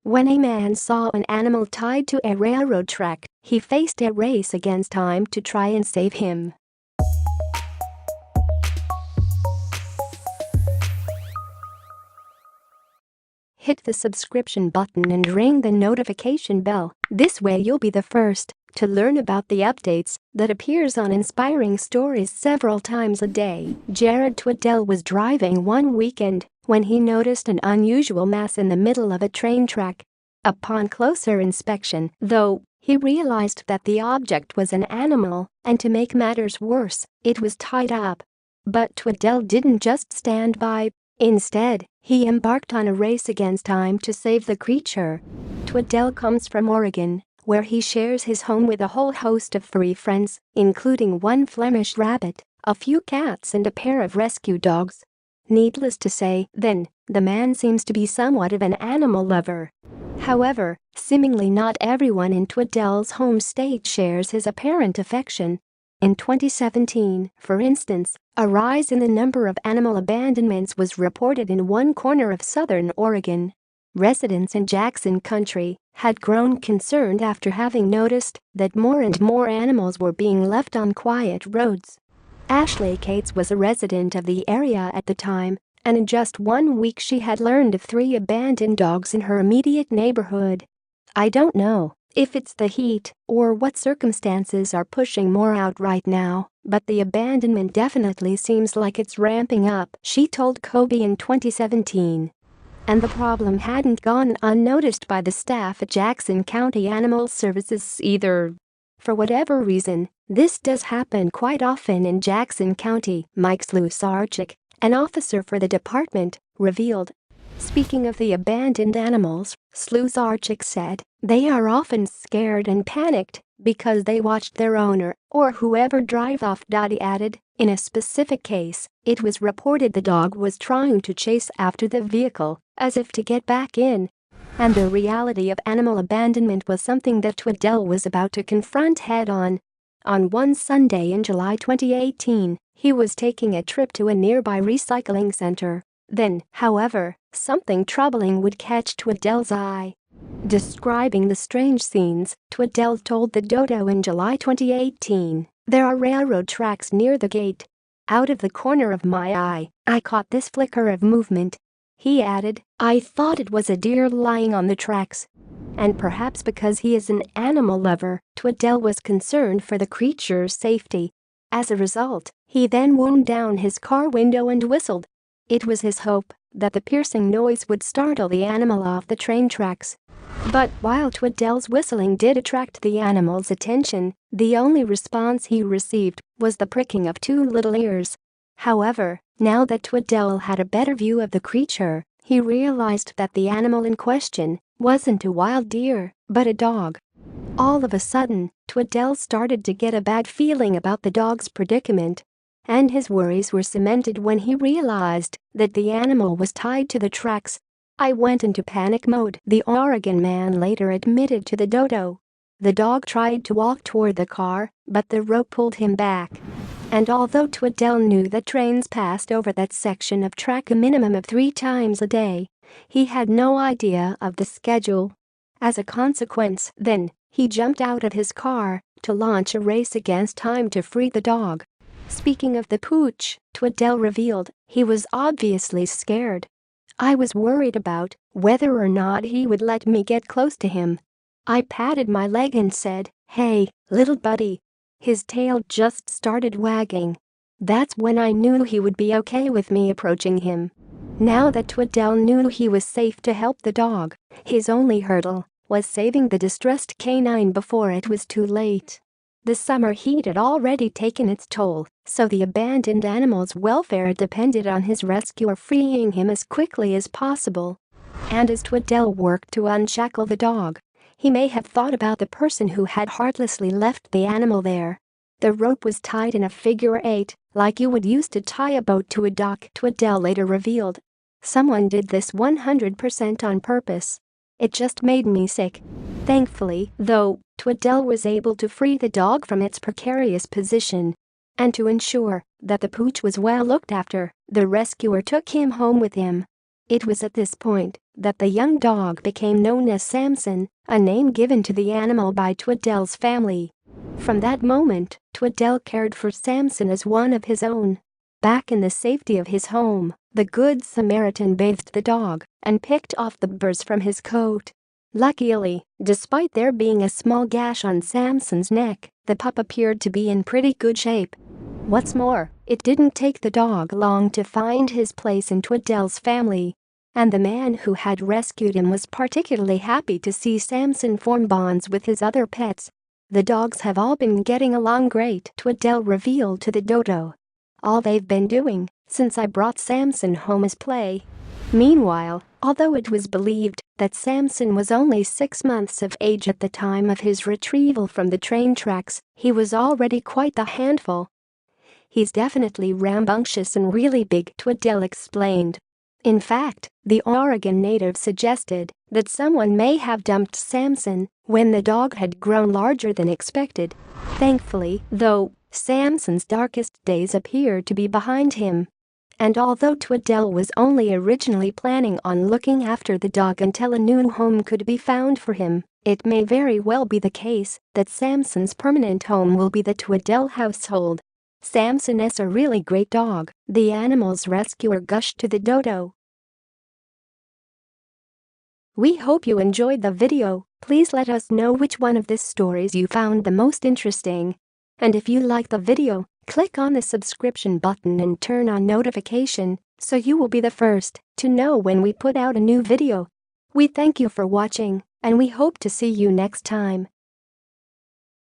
When a man saw an animal tied to a railroad track, he faced a race against time to try and save him. Hit the subscription button and ring the notification bell. This way you'll be the first to learn about the updates that appears on Inspiring Stories several times a day. Jared Twedell was driving one weekend when he noticed an unusual mass in the middle of a train track. Upon closer inspection, though, he realized that the object was an animal, and to make matters worse, it was tied up. But Twedell didn't just stand by. Instead, he embarked on a race against time to save the creature. Twedell comes from Oregon, where he shares his home with a whole host of furry friends, including one Flemish rabbit, a few cats and a pair of rescue dogs. Needless to say, then, the man seems to be somewhat of an animal lover. However, seemingly not everyone in Twedell's home state shares his apparent affection. In 2017, for instance, a rise in the number of animal abandonments was reported in one corner of southern Oregon. Residents in Jackson County had grown concerned after having noticed that more and more animals were being left on quiet roads. Ashley Cates was a resident of the area at the time, and in just 1 week she had learned of 3 abandoned dogs in her immediate neighborhood. "I don't know if it's the heat or what circumstances are pushing more out right now, but the abandonment definitely seems like it's ramping up," she told Kobe in 2017. And the problem hadn't gone unnoticed by the staff at Jackson County Animal Services either. For whatever reason, this does happen quite often in Jackson County, Mike Slusarchik, an officer for the department, revealed. Speaking of the abandoned animals, Slusarchik said, "They are often scared and panicked because they watched their owner or whoever drive off." He added, in a specific case, it was reported the dog was trying to chase after the vehicle, as if to get back in. And the reality of animal abandonment was something that Twedell was about to confront head-on. On one Sunday in July 2018, he was taking a trip to a nearby recycling center. Then, however, something troubling would catch Twedell's eye. Describing the strange scenes, Twedell told the Dodo in July 2018, "There are railroad tracks near the gate. Out of the corner of my eye, I caught this flicker of movement." He added, "I thought it was a deer lying on the tracks." And perhaps because he is an animal lover, Twedell was concerned for the creature's safety. As a result, he then wound down his car window and whistled. It was his hope that the piercing noise would startle the animal off the train tracks. But while Twedell's whistling did attract the animal's attention, the only response he received was the pricking of 2 little ears. However, now that Twedell had a better view of the creature, he realized that the animal in question wasn't a wild deer, but a dog. All of a sudden, Twedell started to get a bad feeling about the dog's predicament. And his worries were cemented when he realized that the animal was tied to the tracks. "I went into panic mode," the Oregon man later admitted to the Dodo. The dog tried to walk toward the car, but the rope pulled him back. And although Twedell knew that trains passed over that section of track a minimum of 3 times a day, he had no idea of the schedule. As a consequence, then, he jumped out of his car to launch a race against time to free the dog. Speaking of the pooch, Twedell revealed, he was obviously scared. "I was worried about whether or not he would let me get close to him. I patted my leg and said, 'Hey, little buddy.' His tail just started wagging. That's when I knew he would be okay with me approaching him." Now that Twedell knew he was safe to help the dog, his only hurdle was saving the distressed canine before it was too late. The summer heat had already taken its toll, so the abandoned animal's welfare depended on his rescuer freeing him as quickly as possible. And as Twedell worked to unshackle the dog, he may have thought about the person who had heartlessly left the animal there. The rope was tied in a figure 8, like you would use to tie a boat to a dock, Twedell later revealed. "Someone did this 100% on purpose. It just made me sick." Thankfully, though, Twedell was able to free the dog from its precarious position. And to ensure that the pooch was well looked after, the rescuer took him home with him. It was at this point that the young dog became known as Samson, a name given to the animal by Twedell's family. From that moment, Twedell cared for Samson as one of his own. Back in the safety of his home, the Good Samaritan bathed the dog and picked off the burrs from his coat. Luckily, despite there being a small gash on Samson's neck, the pup appeared to be in pretty good shape. What's more, it didn't take the dog long to find his place in Twedell's family. And the man who had rescued him was particularly happy to see Samson form bonds with his other pets. The dogs have all been getting along great, Twedell revealed to the dodo. All they've been doing since I brought Samson home is play. Meanwhile, although it was believed that Samson was only 6 months of age at the time of his retrieval from the train tracks, he was already quite the handful. He's definitely rambunctious and really big, Twedell explained. In fact, the Oregon native suggested that someone may have dumped Samson when the dog had grown larger than expected. Thankfully, though, Samson's darkest days appear to be behind him. And although Twedell was only originally planning on looking after the dog until a new home could be found for him, it may very well be the case that Samson's permanent home will be the Twedell household. Samson is a really great dog, the animal's rescuer gushed to the dodo. We hope you enjoyed the video. Please let us know which one of these stories you found the most interesting. And if you like the video, click on the subscription button and turn on notification so you will be the first to know when we put out a new video. We thank you for watching, and we hope to see you next time.